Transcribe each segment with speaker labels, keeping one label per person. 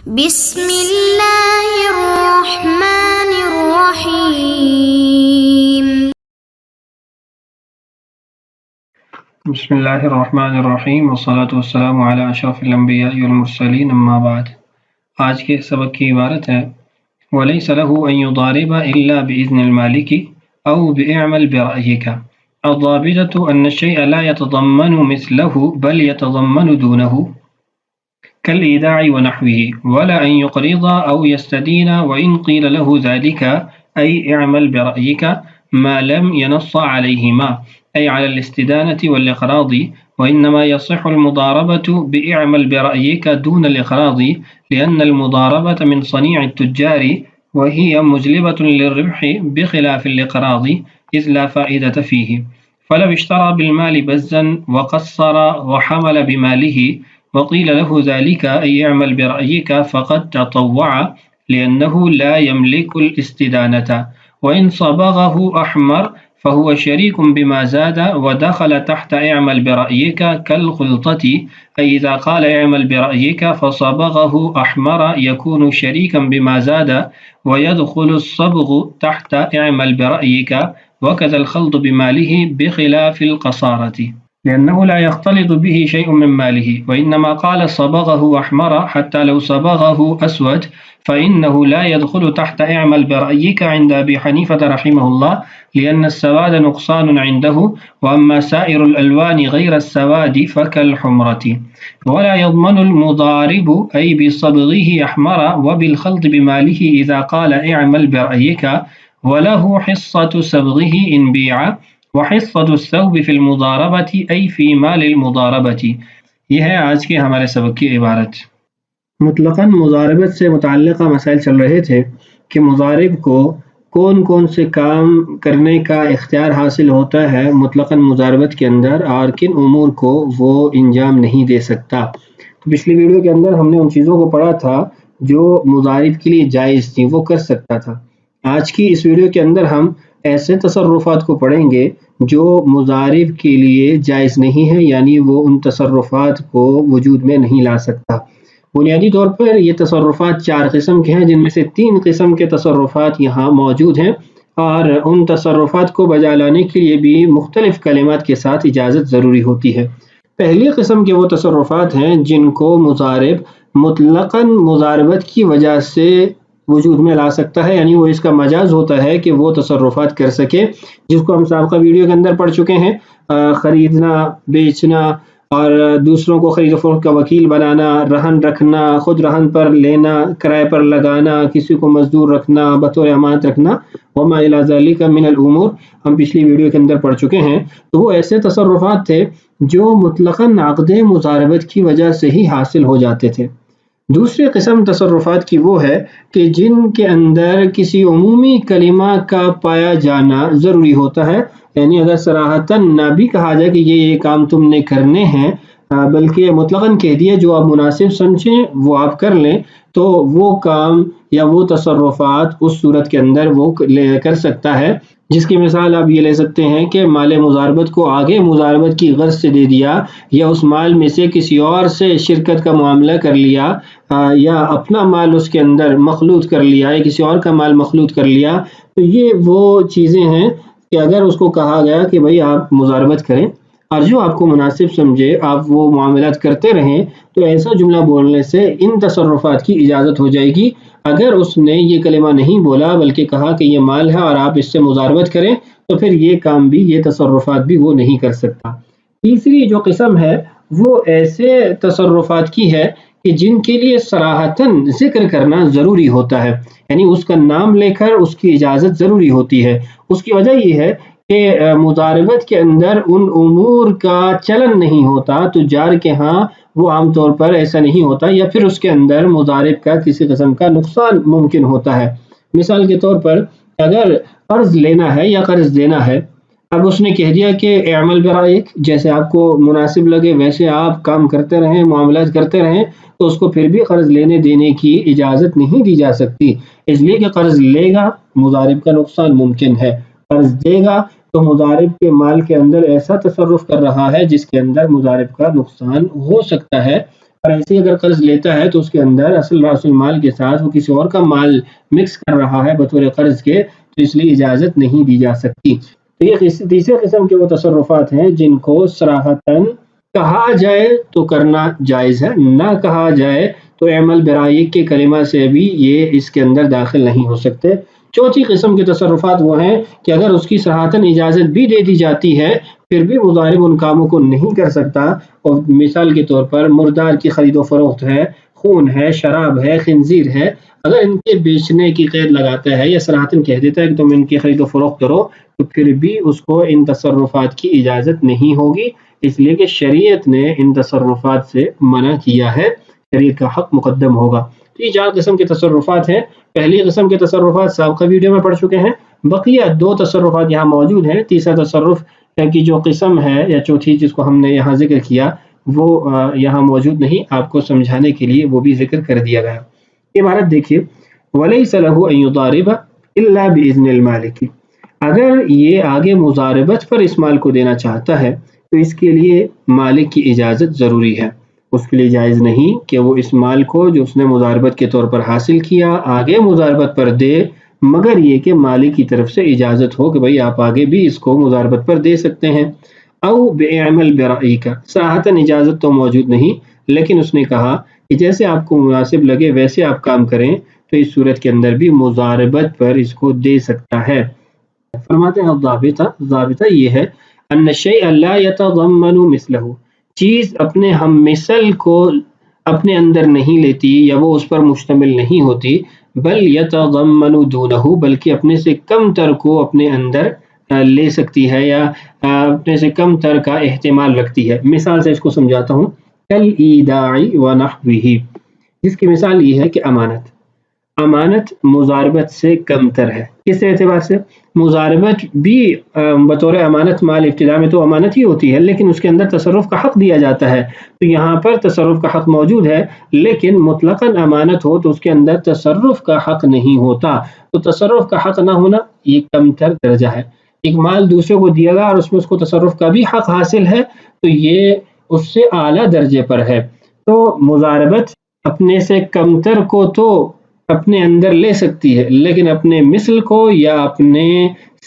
Speaker 1: بسم اللہ الرحمن الرحیم.
Speaker 2: بسم اللہ الرحمن الرحیم والصلاة والسلام علی اشرف الانبیاء والمرسلین اما بعد. آج کے سبق کی عبارت ہے وَلَيْسَ لَهُ أَن يُضَارِبَ إِلَّا بِإِذْنِ الْمَالِكِ أَوْ بِإِعْمَلْ بِرَأْيِكَ. الضابطة أن الشيء لا يتضمن مثله بل يتضمن دونه كالإيداع ونحوه، ولا أن يقرض أو يستدين وإن قيل له ذلك أي اعمل برأيك ما لم ينص عليهما أي على الاستدانة والإقراض، وإنما يصح المضاربة بإعمل برأيك دون الإقراض لأن المضاربة من صنيع التجار وهي مجلبة للربح بخلاف الإقراض إذ لا فائدة فيه. فلو اشترى بالمال بزا وقصر وحمل بماله وقيل له ذلك أي اعمل برأيك فقد تطوع لأنه لا يملك الاستدانة، وإن صبغه أحمر فهو شريك بما زاد ودخل تحت اعمل برأيك كالخلطة، أي إذا قال اعمل برأيك فصبغه أحمر يكون شريكا بما زاد ويدخل الصبغ تحت اعمل برأيك، وكذا الخلط بماله بخلاف القصارة لأنه لا يختلط به شيء من ماله، وإنما قال صبغه أحمر حتى لو صبغه أسود فإنه لا يدخل تحت اعمل برأيك عند أبي حنيفة رحمه الله لأن السواد نقصان عنده، وأما سائر الألوان غير السواد فكالحمرة. ولا يضمن المضارب أي بصبغه أحمر وبالخلط بماله إذا قال اعمل برأيك، وله حصة صبغه إن بيع وحصة الثوب في المضاربة أي في مال المضاربة. یہ ہے آج کے ہمارے سبق کی عبارت. مطلقاً مضاربت سے متعلقہ مسائل چل رہے تھے کہ مضارب کو کون کون سے کام کرنے کا اختیار حاصل ہوتا ہے مطلقاً مضاربت کے اندر، اور کن امور کو وہ انجام نہیں دے سکتا. تو پچھلی ویڈیو کے اندر ہم نے ان چیزوں کو پڑھا تھا جو مضارب کے لیے جائز تھیں، وہ کر سکتا تھا. آج کی اس ویڈیو کے اندر ہم ایسے تصرفات کو پڑھیں گے جو مضارب کے لیے جائز نہیں ہے، یعنی وہ ان تصرفات کو وجود میں نہیں لا سکتا. بنیادی طور پر یہ تصرفات 4 قسم کے ہیں، جن میں سے 3 قسم کے تصرفات یہاں موجود ہیں، اور ان تصرفات کو بجا لانے کے لیے بھی مختلف کلمات کے ساتھ اجازت ضروری ہوتی ہے. پہلی قسم کے وہ تصرفات ہیں جن کو مضارب مطلقاً مضاربت کی وجہ سے وجود میں لا سکتا ہے، یعنی وہ اس کا مجاز ہوتا ہے کہ وہ تصرفات کر سکے، جس کو ہم سابقہ ویڈیو کے اندر پڑھ چکے ہیں. خریدنا، بیچنا، اور دوسروں کو خرید و فروخت کا وکیل بنانا، رہن رکھنا، خود رہن پر لینا، کرائے پر لگانا، کسی کو مزدور رکھنا، بطور امانت رکھنا، وما الی ذالک من الامور، ہم پچھلی ویڈیو کے اندر پڑھ چکے ہیں. تو وہ ایسے تصرفات تھے جو مطلقاً عقد مضاربت کی وجہ سے ہی حاصل ہو جاتے تھے. دوسری قسم تصرفات کی وہ ہے کہ جن کے اندر کسی عمومی کلمہ کا پایا جانا ضروری ہوتا ہے، یعنی اگر صراحتاً نہ بھی کہا جائے کہ یہ کام تم نے کرنے ہیں، بلکہ مطلقاً کہہ دیا جو آپ مناسب سمجھیں وہ آپ کر لیں، تو وہ کام یا وہ تصرفات اس صورت کے اندر وہ کر سکتا ہے. جس کی مثال آپ یہ لے سکتے ہیں کہ مال مضاربت کو آگے مضاربت کی غرض سے دے دیا، یا اس مال میں سے کسی اور سے شرکت کا معاملہ کر لیا، یا اپنا مال اس کے اندر مخلوط کر لیا، یا کسی اور کا مال مخلوط کر لیا. تو یہ وہ چیزیں ہیں کہ اگر اس کو کہا گیا کہ بھئی آپ مضاربت کریں اور جو آپ کو مناسب سمجھے آپ وہ معاملات کرتے رہیں، تو ایسا جملہ بولنے سے ان تصرفات کی اجازت ہو جائے گی. اگر اس نے یہ کلمہ نہیں بولا بلکہ کہا کہ یہ مال ہے اور آپ اس سے مضاربت کریں، تو پھر یہ کام بھی، یہ تصرفات بھی وہ نہیں کر سکتا. تیسری جو قسم ہے وہ ایسے تصرفات کی ہے کہ جن کے لیے صراحتاً ذکر کرنا ضروری ہوتا ہے، یعنی اس کا نام لے کر اس کی اجازت ضروری ہوتی ہے. اس کی وجہ یہ ہے کہ مضاربت کے اندر ان امور کا چلن نہیں ہوتا، تجار کے ہاں وہ عام طور پر ایسا نہیں ہوتا، یا پھر اس کے اندر مضارب کا کسی قسم کا نقصان ممکن ہوتا ہے. مثال کے طور پر اگر قرض لینا ہے یا قرض دینا ہے، اب اس نے کہہ دیا کہ اعمل برائک، جیسے آپ کو مناسب لگے ویسے آپ کام کرتے رہیں، معاملات کرتے رہیں، تو اس کو پھر بھی قرض لینے دینے کی اجازت نہیں دی جا سکتی، اس لیے کہ قرض لے گا مضارب کا نقصان ممکن ہے، قرض دے گا تو مضارب کے مال کے اندر ایسا تصرف کر رہا ہے جس کے اندر مضارب کا نقصان ہو سکتا ہے. اور ایسے اگر قرض لیتا ہے تو اس کے اندر اصل راس المال کے ساتھ وہ کسی اور کا مال مکس کر رہا ہے بطور قرض کے، تو اس لیے اجازت نہیں دی جا سکتی۔ تو یہ تیسرے قسم کے وہ تصرفات ہیں جن کو صراحتاً کہا جائے تو کرنا جائز ہے، نہ کہا جائے تو اعمل برائیک کے کلمہ سے بھی یہ اس کے اندر داخل نہیں ہو سکتے۔ چوتھی قسم کے تصرفات وہ ہیں کہ اگر اس کی صراحتاً اجازت بھی دے دی جاتی ہے پھر بھی مضارب ان کاموں کو نہیں کر سکتا، اور مثال کے طور پر مردار کی خرید و فروخت ہے، خون ہے، شراب ہے، خنزیر ہے، اگر ان کے بیچنے کی قید لگاتا ہے یا صراحتاً کہہ دیتا ہے کہ تم ان کی خرید و فروخت کرو، تو پھر بھی اس کو ان تصرفات کی اجازت نہیں ہوگی، اس لیے کہ شریعت نے ان تصرفات سے منع کیا ہے، شریعت کا حق مقدم ہوگا۔ تو یہ 4 قسم کے تصرفات ہیں۔ پہلی قسم کے تصرفات سابقہ ویڈیو میں پڑھ چکے ہیں، بقیہ 2 تصرفات یہاں موجود ہیں۔ تیسرا تصرف کی جو قسم ہے یا چوتھی جس کو ہم نے یہاں ذکر کیا وہ یہاں موجود نہیں، آپ کو سمجھانے کے لیے وہ بھی ذکر کر دیا گیا۔ عبارت دیکھیے، وَلَيْسَ لَهُ أَن يُضَارِبَ إِلَّا بِإِذْنِ الْمَالِكِ، اگر یہ آگے مضاربت پر اس مال کو دینا چاہتا ہے تو اس کے لیے مالک کی اجازت ضروری ہے، اس کے لیے جائز نہیں کہ وہ اس مال کو جو اس نے مضاربت کے طور پر حاصل کیا آگے مضاربت پر دے، مگر یہ کہ مالک کی طرف سے اجازت ہو کہ بھئی آپ آگے بھی اس کو مضاربت پر دے سکتے ہیں۔ او بعمل برائی کا، صراحتاً اجازت تو موجود نہیں لیکن اس نے کہا کہ جیسے آپ کو مناسب لگے ویسے آپ کام کریں، تو اس صورت کے اندر بھی مضاربت پر اس کو دے سکتا ہے۔ فرماتے ہیں ضابطہ یہ ہے ان الشیء لا یتضمن مثلہ، چیز اپنے ہم مثل کو اپنے اندر نہیں لیتی یا وہ اس پر مشتمل نہیں ہوتی، بل یتضمن دونہ، بلکہ اپنے سے کم تر کو اپنے اندر لے سکتی ہے یا اپنے سے کم تر کا احتمال رکھتی ہے۔ مثال سے اس کو سمجھاتا ہوں، کالایداع ونحوہ، جس کی مثال یہ ہے کہ امانت مضاربت سے کم تر ہے۔ کس اعتبار سے؟ مضاربت بھی بطور امانت مال ابتدا میں تو امانت ہی ہوتی ہے لیکن اس کے اندر تصرف کا حق دیا جاتا ہے، تو یہاں پر تصرف کا حق موجود ہے لیکن مطلقاً امانت ہو تو اس کے اندر تصرف کا حق نہیں ہوتا، تو تصرف کا حق نہ ہونا یہ کم تر درجہ ہے۔ ایک مال دوسرے کو دیا گیا اور اس میں اس کو تصرف کا بھی حق حاصل ہے تو یہ اس سے اعلیٰ درجے پر ہے۔ تو مضاربت اپنے سے کمتر کو تو اپنے اندر لے سکتی ہے لیکن اپنے مثل کو یا اپنے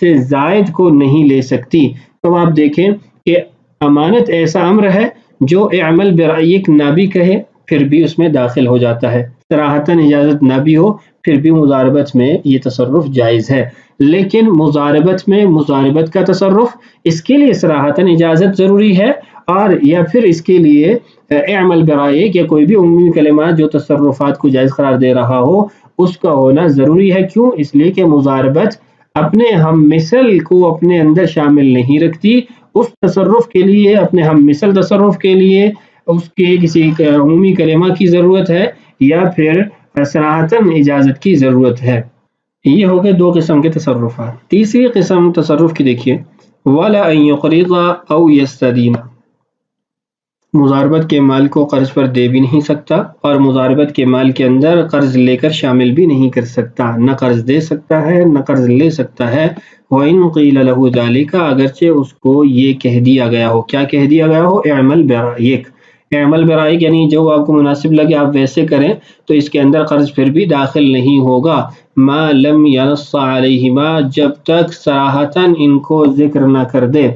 Speaker 2: سے زائد کو نہیں لے سکتی۔ تو آپ دیکھیں کہ امانت ایسا امر ہے جو اعمل برأیک نہ بھی کہے پھر بھی اس میں داخل ہو جاتا ہے، صراحتاً اجازت نہ بھی ہو پھر بھی مضاربت میں یہ تصرف جائز ہے، لیکن مضاربت میں مضاربت کا تصرف اس کے لیے صراحتاً اجازت ضروری ہے، اور یا پھر اس کے لیے اعمل برائیک یا کوئی بھی عمومی کلمات جو تصرفات کو جائز قرار دے رہا ہو اس کا ہونا ضروری ہے۔ کیوں؟ اس لیے کہ مضاربت اپنے ہم مثل کو اپنے اندر شامل نہیں رکھتی، اس تصرف کے لیے اپنے ہم مثل تصرف کے لیے اس کے کسی عمومی کلمہ کی ضرورت ہے یا پھر صراحتاً اجازت کی ضرورت ہے۔ یہ ہو گئے 2 قسم کے تصرفات۔ تیسری قسم تصرف کی دیکھیے، وَلَا أَن يُقْرِضَ أَوْ يَسْتَدِينَ، مضاربت کے مال کو قرض پر دے بھی نہیں سکتا اور مضاربت کے مال کے اندر قرض لے کر شامل بھی نہیں کر سکتا، نہ قرض دے سکتا ہے نہ قرض لے سکتا ہے۔ وَإِن قِيلَ لَهُ ذَلِكَ، اگرچہ اس کو یہ کہہ دیا گیا ہو، کیا کہہ دیا گیا ہو؟ اعمل برائیک، اعمل برائیک یعنی جو آپ کو مناسب لگے آپ ویسے کریں، تو اس کے اندر قرض پھر بھی داخل نہیں ہوگا۔ ما لم ينص علیہما، جب تک صراحتاً ان کو ذکر نہ کر دے،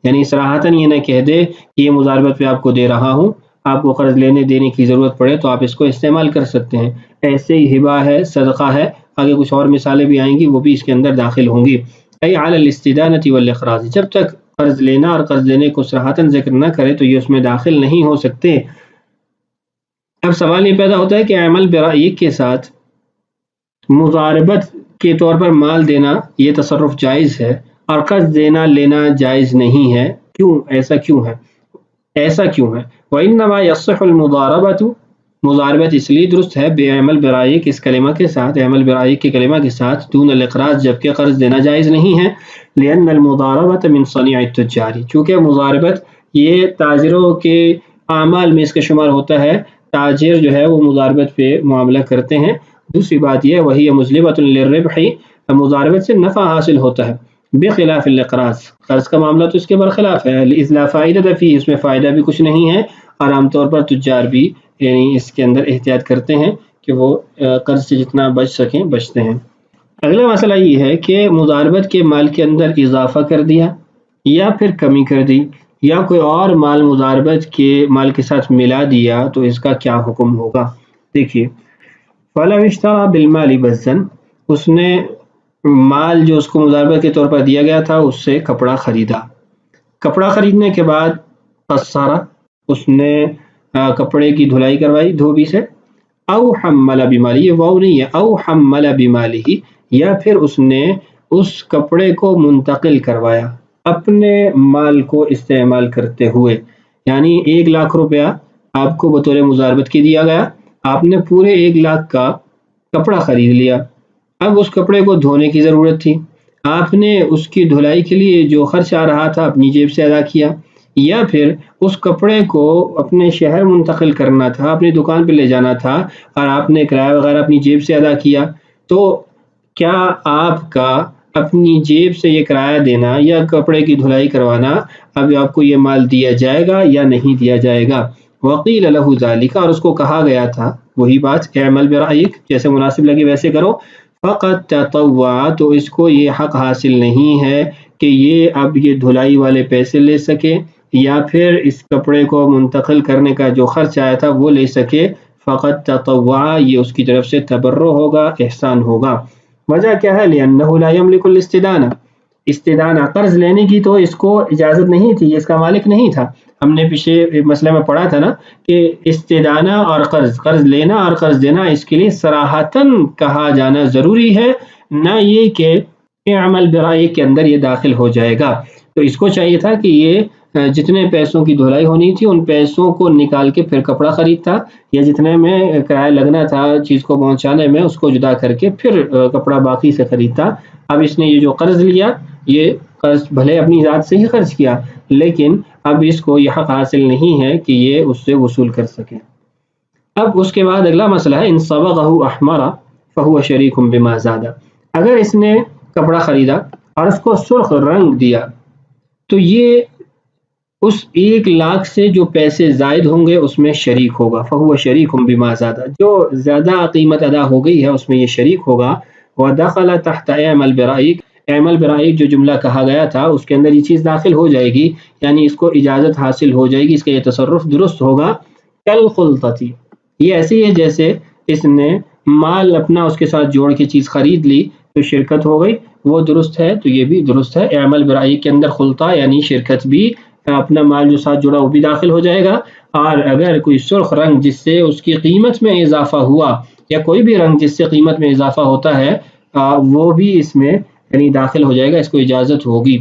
Speaker 2: یعنی صراحتاً یہ نہ کہہ دے کہ یہ مضاربت پہ آپ کو دے رہا ہوں، آپ کو قرض لینے دینے کی ضرورت پڑے تو آپ اس کو استعمال کر سکتے ہیں۔ ایسے ہی ہبہ ہے، صدقہ ہے، آگے کچھ اور مثالیں بھی آئیں گی وہ بھی اس کے اندر داخل ہوں گی۔ ای علی الاستدانۃ والاقراض، جب تک قرض لینا اور قرض دینے کو صراحتاً ذکر نہ کرے تو یہ اس میں داخل نہیں ہو سکتے۔ اب سوال یہ پیدا ہوتا ہے کہ اعمل برائیک کے ساتھ مضاربت کے طور پر مال دینا یہ تصرف جائز ہے اور قرض دینا لینا جائز نہیں ہے، کیوں؟ ایسا کیوں ہے؟ وَإِنَّمَا يَصِّحُ الْمُضَارَبَةُ، مضاربت اس لیے درست ہے بعمل برائیک، اس کلمہ کے ساتھ، اعمل برائیک کے کلمہ کے ساتھ، دون الاقراض، جبکہ قرض دینا جائز نہیں ہے، لأن المضاربة من صنيع التجار، چونکہ مضاربت یہ تاجروں کے اعمال میں اس کا شمار ہوتا ہے، تاجر جو ہے وہ مضاربت پہ معاملہ کرتے ہیں۔ دوسری بات یہ وہی مجلبۃ للربح، مضاربت سے نفع حاصل ہوتا ہے، بخلاف الاقراض، قرض کا معاملہ تو اس کے برخلاف ہے، اذ لا فائدۃ فیہ، اس میں فائدہ بھی کچھ نہیں ہے، اور عام طور پر تجار بھی یعنی اس کے اندر احتیاط کرتے ہیں کہ وہ قرض سے جتنا بچ سکیں بچتے ہیں۔ اگلا مسئلہ یہ ہے کہ مضاربت کے مال کے اندر اضافہ کر دیا یا پھر کمی کر دی یا کوئی اور مال مضاربت کے مال کے ساتھ ملا دیا تو اس کا کیا حکم ہوگا؟ دیکھیے، فَلَوْ اشْتَرَى بِالْمَالِ بَزًّا، اس نے مال جو اس کو مضاربت کے طور پر دیا گیا تھا اس سے کپڑا خریدا، کپڑا خریدنے کے بعد قصّرہ، اس نے کپڑے کی دھلائی کروائی دھوبی سے، او حمل بمالی، یہ واو نہیں ہے، او حمل بمالی، یا پھر اس نے اس کپڑے کو منتقل کروایا اپنے مال کو استعمال کرتے ہوئے، یعنی 1,00,000 روپیہ آپ کو بطور مضاربت کی دیا گیا، آپ نے پورے 1,00,000 کا کپڑا خرید لیا، اب اس کپڑے کو دھونے کی ضرورت تھی، آپ نے اس کی دھلائی کے لیے جو خرچ آ رہا تھا اپنی جیب سے ادا کیا، یا پھر اس کپڑے کو اپنے شہر منتقل کرنا تھا، اپنی دکان پہ لے جانا تھا اور آپ نے کرایہ وغیرہ اپنی جیب سے ادا کیا، تو کیا آپ کا اپنی جیب سے یہ کرایہ دینا یا کپڑے کی دھلائی کروانا اب آپ کو یہ مال دیا جائے گا یا نہیں دیا جائے گا؟ وقیل له ذالک، اور اس کو کہا گیا تھا وہی بات، اعمل برأیک، جیسے مناسب لگے ویسے کرو، فقط تطوع، تو اس کو یہ حق حاصل نہیں ہے کہ یہ اب یہ دھلائی والے پیسے لے سکے یا پھر اس کپڑے کو منتقل کرنے کا جو خرچ آیا تھا وہ لے سکے، فقط تطوع، یہ اس کی طرف سے تبرع ہوگا، احسان ہوگا۔ وجہ کیا ہے؟ لأنه لا يملك الاستدانہ، استدانہ قرض لینے کی تو اس کو اجازت نہیں تھی، اس کا مالک نہیں تھا، ہم نے پیچھے مسئلے میں پڑھا تھا نا کہ استدانہ اور قرض لینا اور قرض دینا اس کے لیے صراحتاً کہا جانا ضروری ہے، نہ یہ کہ عمل برائے کے اندر یہ داخل ہو جائے گا۔ تو اس کو چاہیے تھا کہ یہ جتنے پیسوں کی دھلائی ہونی تھی ان پیسوں کو نکال کے پھر کپڑا خریدتا، یا جتنے میں کرایہ لگنا تھا چیز کو پہنچانے میں اس کو جدا کر کے پھر کپڑا باقی سے خریدتا۔ اب اس نے یہ جو قرض لیا، یہ قرض بھلے اپنی ذات سے ہی خرچ کیا لیکن اب اس کو یہ حق حاصل نہیں ہے کہ یہ اس سے وصول کر سکے۔ اب اس کے بعد اگلا مسئلہ ہے، ان صبغہ احمر فہو شریک بما زاد، اگر اس نے کپڑا خریدا اور اس کو سرخ رنگ دیا تو یہ اس 1,00,000 سے جو پیسے زائد ہوں گے اس میں شریک ہوگا، فہو شریک بما زاد، جو زیادہ قیمت ادا ہو گئی ہے اس میں یہ شریک ہوگا۔ ودخل تحت اعمل برائک، اعمل برائک جو جملہ کہا گیا تھا اس کے اندر یہ چیز داخل ہو جائے گی، یعنی اس کو اجازت حاصل ہو جائے گی، اس کا یہ تصرف درست ہوگا۔ کالخلطۃ، یہ ایسی ہے جیسے اس نے مال اپنا اس کے ساتھ جوڑ کے چیز خرید لی تو شرکت ہو گئی، وہ درست ہے تو یہ بھی درست ہے۔ اعمل برائک کے اندر خلطہ یعنی شرکت بھی، اپنا مال جو ساتھ جڑا وہ بھی داخل ہو جائے گا، اور اگر کوئی سرخ رنگ جس سے اس کی قیمت میں اضافہ ہوا یا کوئی بھی رنگ جس سے قیمت میں اضافہ ہوتا ہے وہ بھی اس میں یعنی داخل ہو جائے گا، اس کو اجازت ہوگی۔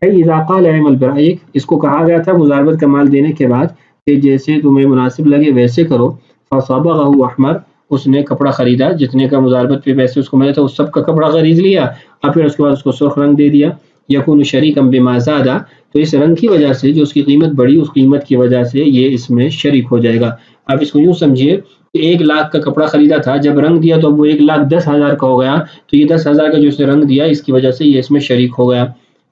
Speaker 2: اذا قال اعمل برائک، اس کو کہا گیا تھا مضاربت کا مال دینے کے بعد کہ جیسے تمہیں مناسب لگے ویسے کرو، فصبغہ احمر، اس نے کپڑا خریدا، جتنے کا مضاربت پہ پیسے اس کو ملے تھا اس سب کا کپڑا خرید لیا اور پھر اس کے بعد اس کو سرخ رنگ دے دیا، یکون شریکا بما زاد، تو اس رنگ کی وجہ سے جو اس کی قیمت بڑھی اس قیمت کی وجہ سے یہ اس میں شریک ہو جائے گا۔ اب اس کو یوں سمجھیے کہ 1,00,000 کا کپڑا خریدا تھا، جب رنگ دیا تو وہ 1,10,000 کا ہو گیا، تو یہ 10,000 کا جو اس نے رنگ دیا اس کی وجہ سے یہ اس میں شریک ہو گیا۔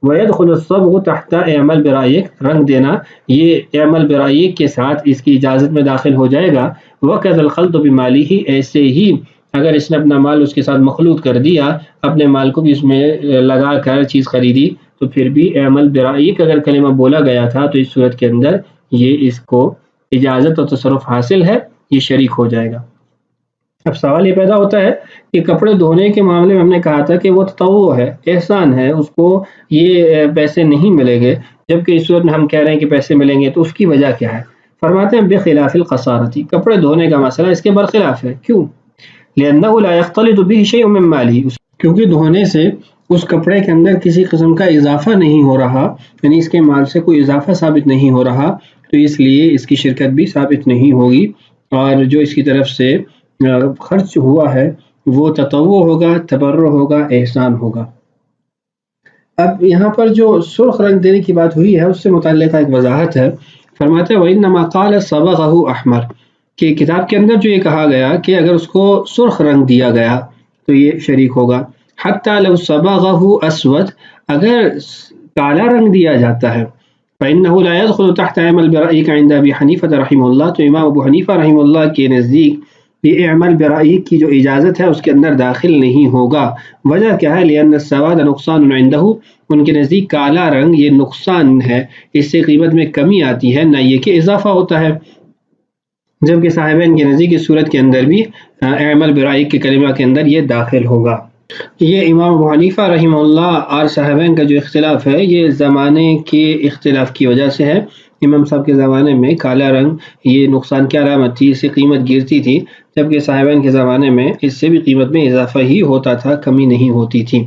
Speaker 2: وَيَدْخُلُ الصَّبْغُ تَحْتَ اعمل برائک، رنگ دینا یہ اعمل برائک کے ساتھ اس کی اجازت میں داخل ہو جائے گا۔ وَكَذَا الْخَلْطُ بِمَالِهِ، ایسے ہی اگر اس نے اپنا مال اس کے ساتھ مخلوط کر دیا، اپنے مال کو بھی اس میں لگا کر چیز خریدی، تو پھر بھی اعمل برائک اگر کلمہ بولا گیا تھا تو اس صورت کے اندر یہ اس کو اجازت اور تصرف حاصل ہے، یہ شریک ہو جائے گا۔ اب سوال یہ پیدا ہوتا ہے کہ کپڑے دھونے کے معاملے میں ہم نے کہا تھا کہ وہ تطوع ہے، احسان ہے، اس کو یہ پیسے نہیں ملیں گے، جبکہ اس صورت میں ہم کہہ رہے ہیں کہ پیسے ملیں گے، تو اس کی وجہ کیا ہے؟ فرماتے ہیں بخلاف القصارۃ، کپڑے دھونے کا مسئلہ اس کے برخلاف ہے۔ کیوں؟ لأنه لا يختلط به شيء من ماله، کیونکہ دھونے سے اس کپڑے کے اندر کسی قسم کا اضافہ نہیں ہو رہا، یعنی اس کے مال سے کوئی اضافہ ثابت نہیں ہو رہا، تو اس لیے اس کی شرکت بھی ثابت نہیں ہوگی، اور جو اس کی طرف سے خرچ ہوا ہے وہ تطوع ہوگا، تبرع ہوگا، احسان ہوگا۔ اب یہاں پر جو سرخ رنگ دینے کی بات ہوئی ہے اس سے متعلقہ ایک وضاحت ہے۔ فرماتے ہیں وَإِنَّمَا قَالَ صَبَغَهُ أَحْمر، کہ کتاب کے اندر جو یہ کہا گیا کہ اگر اس کو سرخ رنگ دیا گیا تو یہ شریک ہوگا۔ حتی لو صبغه اسود، اگر کالا رنگ دیا جاتا ہے فإنه لا يدخل تحت اعمل برأيك عند أبي حنیفہ رحمہ اللہ، تو امام ابو حنیفہ رحمہ اللہ کے نزدیک یہ اعمل برأیک کی جو اجازت ہے اس کے اندر داخل نہیں ہوگا۔ وجہ کیا ہے؟ لأن السواد نقصان عنده، ان کے نزدیک کالا رنگ یہ نقصان ہے، اس سے قیمت میں کمی آتی ہے، نہ یہ کہ اضافہ ہوتا ہے، جبکہ صاحبین کے نزدیک اس صورت کے اندر بھی اعمل برأیک کے کلمہ کے اندر یہ داخل ہوگا۔ یہ امام ابو حنیفہ رحمہ اللہ اور صاحبین کا جو اختلاف ہے یہ زمانے کے اختلاف کی وجہ سے ہے۔ امام صاحب کے زمانے میں کالا رنگ یہ نقصان کی علامت تھی، اس سے قیمت گرتی تھی، جبکہ صاحبین کے زمانے میں اس سے بھی قیمت میں اضافہ ہی ہوتا تھا، کمی نہیں ہوتی تھی۔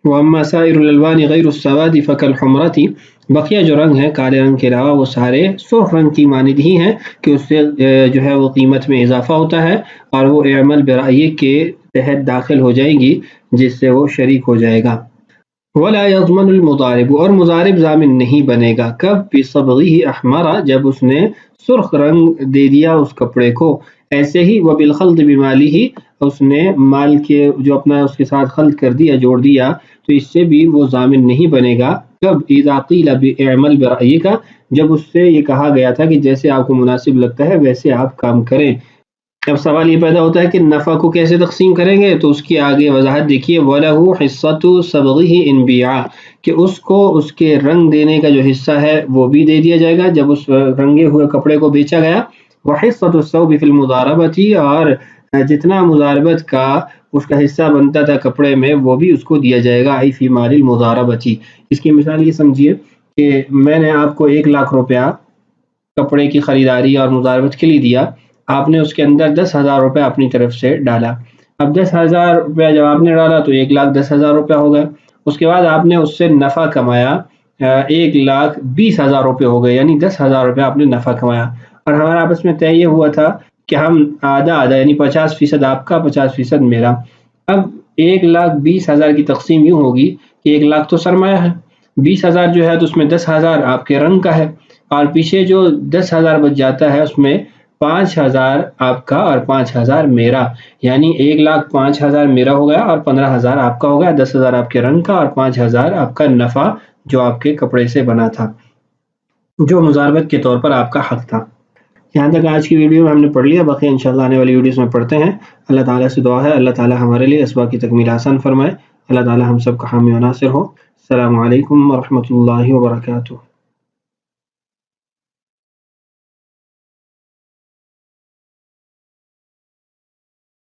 Speaker 2: وَأَمَّا سَائِرُ الْأَلْوَانِ غَيْرُ السَّوَادِ فَكَالْحُمْرَةِ، بقیہ جو رنگ ہیں کالے رنگ کے علاوہ وہ سارے سرخ رنگ کی مانند ہی ہیں کہ اس سے جو ہے وہ قیمت میں اضافہ ہوتا ہے اور وہ اعمل برأیک کے تحت داخل ہو جائے گی، جس سے وہ شریک ہو جائے گا۔ وَلَا يَضْمَنُ الْمُضَارِبُ، اور مضارب ضامن نہیں بنے گا، کب؟ بِصَبْغِهِ أَحْمَرَ، جب اس نے سرخ رنگ دے دیا اس کپڑے کو، ایسے ہی وَبِالْخَلْطِ بِمَالِهِ، اس نے مال کے جو اپنا اس کے ساتھ خلط کر دیا، جوڑ دیا، تو اس سے بھی وہ ضامن نہیں بنے گا، کب؟ اِذَا قِيلَ بِاعْمَلْ بِرَأْيِكَ، جب اس سے یہ کہا گیا تھا کہ جیسے آپ کو مناسب لگتا ہے ویسے آپ کام کریں۔ اب سوال یہ پیدا ہوتا ہے کہ نفع کو کیسے تقسیم کریں گے، تو اس کی آگے وضاحت دیکھیے، وَلَهُ حِصَّةُ صَبْغِهِ إِنْ بِيعَ، کہ اس کو اس کے رنگ دینے کا جو حصہ ہے وہ بھی دے دیا جائے گا جب اس رنگے ہوئے کپڑے کو بیچا گیا۔ وَحِصَّةُ الثَّوْبِ فِي الْمُضَارَبَةِ، اور جتنا مضاربت کا اس کا حصہ بنتا تھا کپڑے میں وہ بھی اس کو دیا جائے گا، فی مال المضاربۃ۔ اس کی مثال یہ سمجھیے کہ میں نے آپ کو 1,00,000 روپیہ کپڑے کی خریداری اور مضاربت کے لیے دیا، آپ نے اس کے اندر 10,000 روپے اپنی طرف سے ڈالا۔ اب 10,000 روپیہ جب آپ نے ڈالا تو 1,10,000 روپیہ ہو گیا، اس کے بعد آپ نے اس سے نفع کمایا 1,20,000 روپے ہو گئے، یعنی 10,000 روپے آپ نے نفع کمایا، اور ہمارا آپس میں طے یہ ہوا تھا کہ ہم آدھا یعنی 50% آپ کا 50% میرا۔ اب 1,20,000 کی تقسیم یوں ہوگی کہ 1,00,000 تو سرمایہ ہے، 20,000 جو ہے تو اس میں 10,000 آپ کے رنگ کا ہے، اور پیچھے جو 10,000 بچ جاتا ہے اس میں 5,000 آپ کا اور 5,000 میرا، یعنی 1,05,000 میرا ہو گیا اور 15,000 آپ کا ہو گیا، 10,000 آپ کے رنگ کا اور 5,000 آپ کا نفع جو آپ کے کپڑے سے بنا تھا، جو مضاربت کے طور پر آپ کا حق تھا۔ یہاں تک آج کی ویڈیو میں ہم نے پڑھ لیا، باقی انشاءاللہ آنے والی ویڈیوز میں پڑھتے ہیں۔ اللہ تعالیٰ سے دعا ہے اللہ تعالیٰ ہمارے لیے اسباق کی تکمیل آسان فرمائے، اللہ تعالیٰ ہم سب کا حامی و ناصر ہو۔ السلام علیکم ورحمۃ اللہ وبرکاتہ۔